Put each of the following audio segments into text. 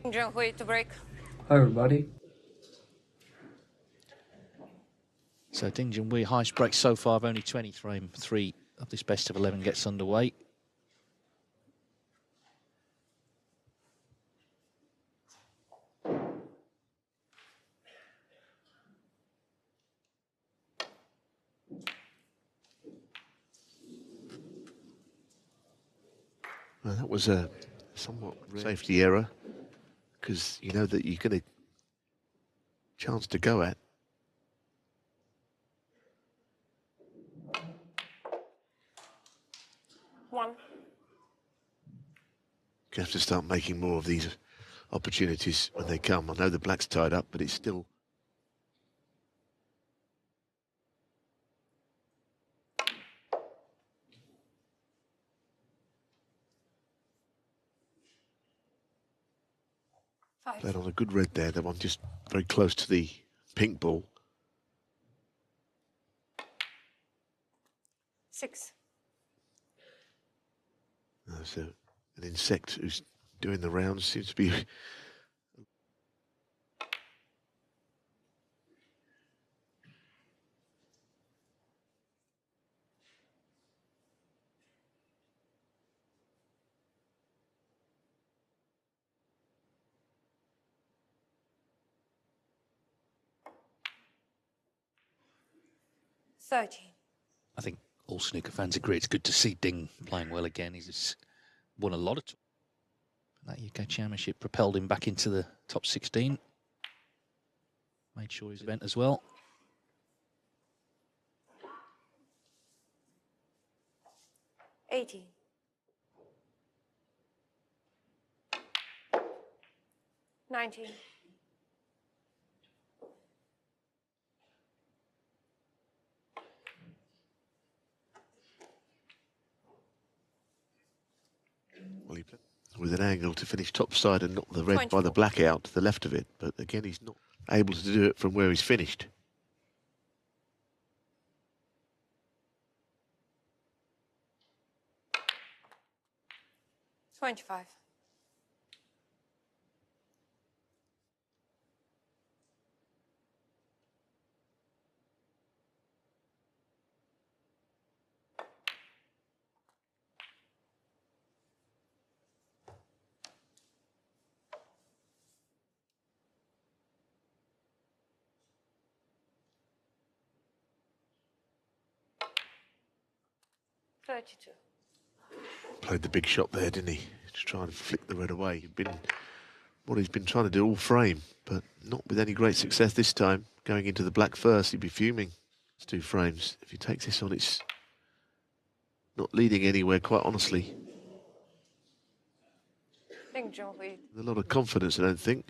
Junhui to break. Hi everybody. So Ding Junhui, highest break so far of only 20. Frame 3 of this best of 11 gets underway. Well, that was a somewhat safety error, because you know that you're going to chance to go at. One. You have to start making more of these opportunities when they come. I know the black's tied up, but it's still... Five. Played on a good red there, that one just very close to the pink ball. 6. So an insect who's doing the rounds seems to be... I think all snooker fans agree it's good to see Ding playing well again. He's won a lot of... That UK Championship propelled him back into the top 16. Made sure his event as well. 18. 19. Well, he played with an angle to finish topside and knock the red 24. by the black out to the left of it. But again, he's not able to do it from where he's finished. $25. 32. Played the big shot there, didn't he? Just trying to flick the red away. What he's been trying to do all frame, but not with any great success this time. Going into the black first, he'd be fuming. It's 2 frames. If he takes this on, it's not leading anywhere, quite honestly. Junhui. With a lot of confidence, I don't think.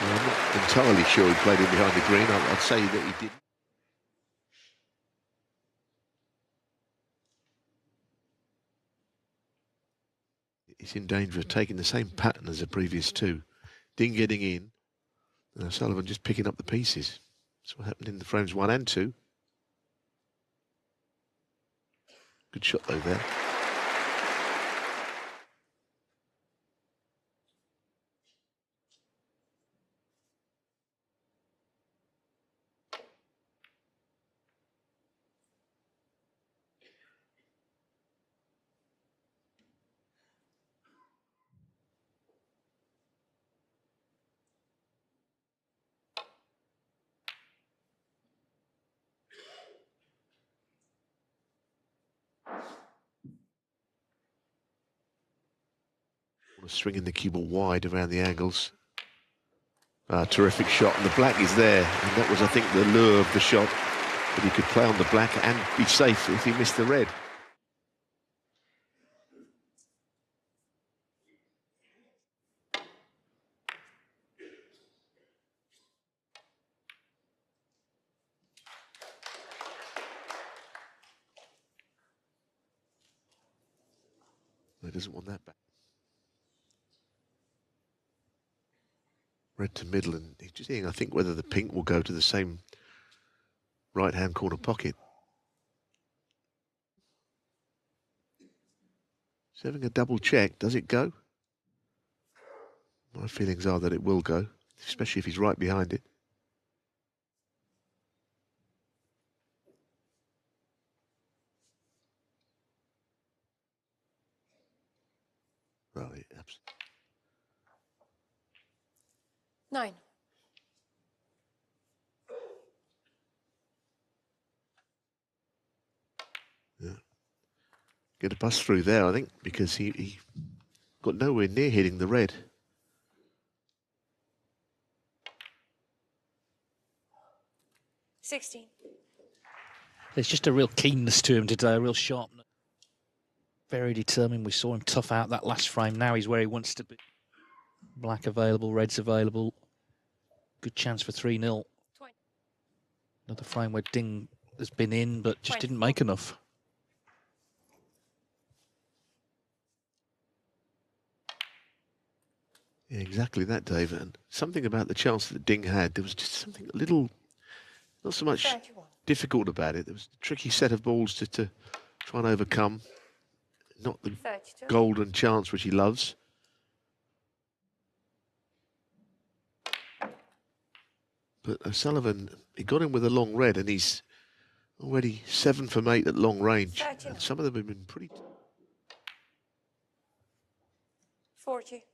Well, I'm not entirely sure he played in behind the green. I'd say that he didn't. He's in danger of taking the same pattern as the previous 2. Ding getting in, and O'Sullivan just picking up the pieces. That's what happened in the frames 1 and 2. Good shot though there. Swinging the cue ball wide around the angles. Terrific shot, and the black is there, and that was, I think, the lure of the shot, that he could play on the black and be safe if he missed the red. He doesn't want that back. Red to middle, and he's just seeing, I think, whether the pink will go to the same right-hand corner pocket. He's having a double check. Does it go? My feelings are that it will go, especially if he's right behind it. Well, it absolutely. 9. Yeah. Get a bust through there, I think, because he got nowhere near hitting the red. There's just a real keenness to him today, a real sharpness. Very determined. We saw him tough out that last frame. Now he's where he wants to be. Black available, red's available. Good chance for 3-0. Another frame where Ding has been in, but just didn't make enough. Yeah, exactly that, Dave. And something about the chance that Ding had, there was just something a little, not so much 31. difficult about it. There was a tricky set of balls to try and overcome. Not the 32. golden chance which he loves. But O'Sullivan, he got him with a long red, and he's already 7 from 8 at long range. 39. And some of them have been pretty... 40.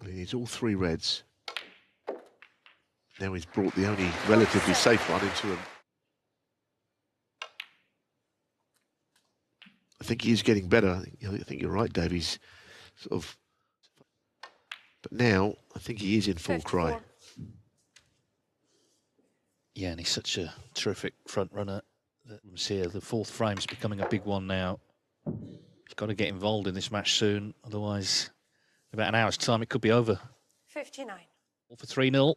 Well, he needs all 3 reds. Now he's brought the only relatively safe one into him. I think he is getting better. I think you're right, Dave. He's sort of... But now, I think he is in full 54. cry. Yeah, and he's such a terrific front runner. Here, the 4th frame's becoming a big one now. He's got to get involved in this match soon, otherwise, in about an hour's time, it could be over. 59. All for 3-0.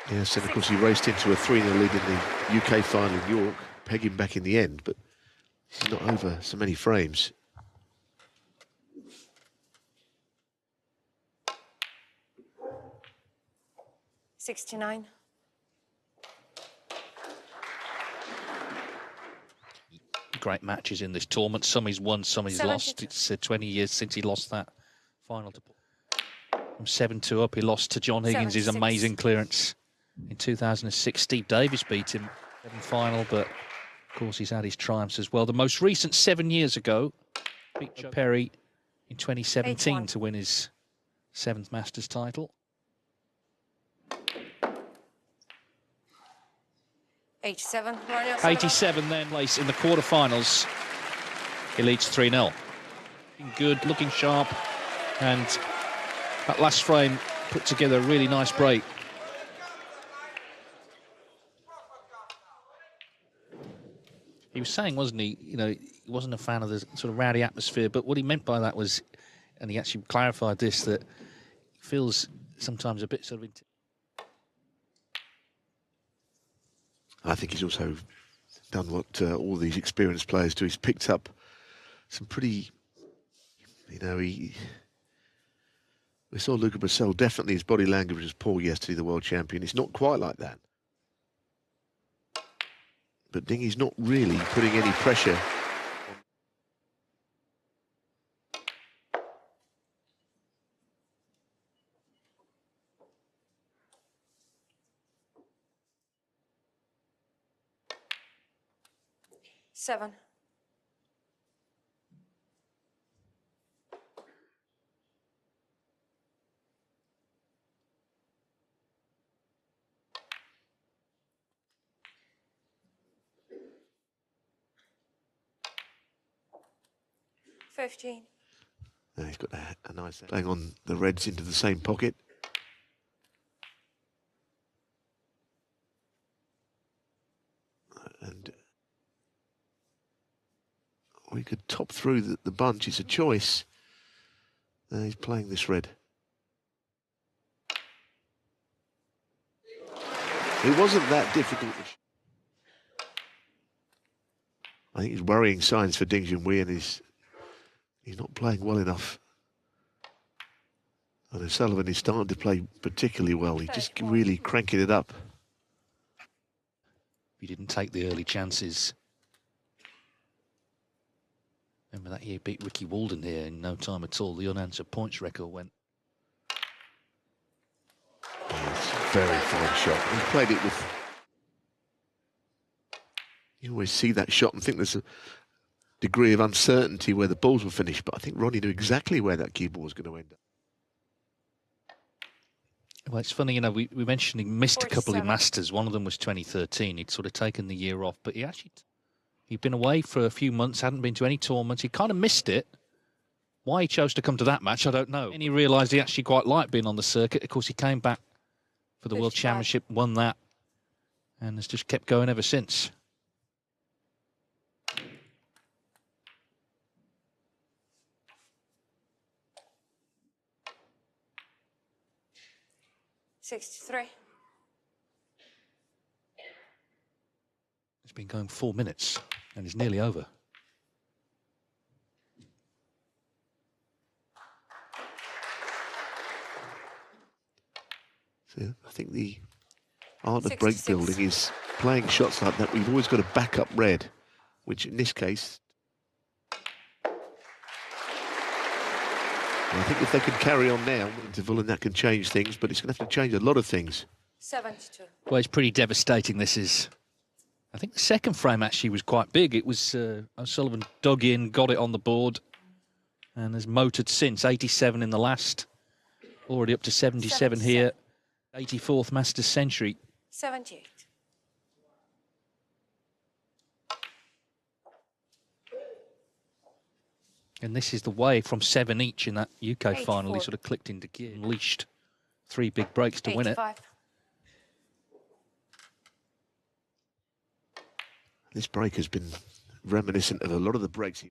Yes, and of course he raced into a 3-0 lead in the UK final in York, pegging back in the end, but he's not over so many frames. $69. Great matches in this tournament. Some he's won, some he's 72. lost. It's 20 years since he lost that final. From 7-2 up, he lost to John Higgins, his 76. amazing clearance in 2006. Steve Davis beat him in the final, but of course he's had his triumphs as well. The most recent 7 years ago, beat Joe Perry in 2017 81. to win his 7th Masters title. 87. Ronnie O'Sullivan. 87 then place in the quarterfinals. He leads 3-0. Looking good, looking sharp, and that last frame put together a really nice break. He was saying, wasn't he, you know, he wasn't a fan of the sort of rowdy atmosphere, but what he meant by that was, and he actually clarified this, that he feels sometimes a bit sort of... I think he's also done what all these experienced players do. He's picked up some pretty, you know, we saw Luca Brissell, definitely his body language was poor yesterday, the world champion. It's not quite like that. But Dingy's not really putting any pressure. Seven. 15. Now he's got a nice playing on the reds into the same pocket. And we could top through the bunch. It's a choice. He's playing this red. It wasn't that difficult. I think it's worrying signs for Junhui, and he's not playing well enough. And O'Sullivan is starting to play particularly well. He's just really cranking it up. He didn't take the early chances. Remember that year beat Ricky Walden here in no time at all. The unanswered points record went. It's a very fine shot. He played it with... You always see that shot and think there's a degree of uncertainty where the balls will finish, but I think Ronnie knew exactly where that cue ball was going to end up. Well, it's funny, you know, we mentioned he missed a couple of 47. Masters. One of them was 2013. He'd sort of taken the year off, but he'd been away for a few months, hadn't been to any tournaments. He kind of missed it. Why he chose to come to that match, I don't know. And he realised he actually quite liked being on the circuit. Of course, he came back for the World 55. Championship, won that, and has just kept going ever since. $63. It's been going 4 minutes, and it's nearly over. So I think the art of 66. break building is playing shots like that. We've always got a backup red, which in this case, I think if they can carry on now, interval, and that can change things, but it's going to have to change a lot of things. 72. Well, it's pretty devastating, this is. I think the second frame actually was quite big. It was O'Sullivan dug in, got it on the board, and has motored since. 87 in the last, already up to 77 here. 84th Masters century. 78. And this is the way from 7 each in that UK 84. final. He sort of clicked into gear, unleashed 3 big breaks to win it. 85. This break has been reminiscent of a lot of the breaks.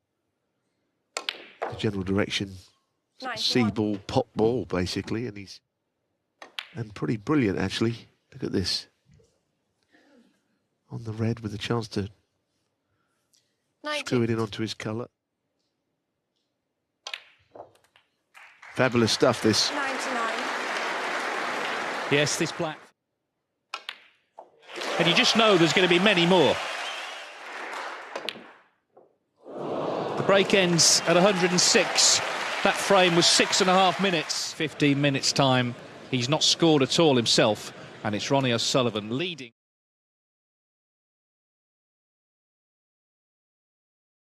The general direction, 91. sea ball, pop ball, basically, and pretty brilliant, actually. Look at this. On the red with a chance to 90. screw it in onto his colour. Fabulous stuff, this. 99. Yes, this black. And you just know there's going to be many more. The break ends at 106. That frame was 6.5 minutes. 15 minutes time. He's not scored at all himself. And it's Ronnie O'Sullivan leading.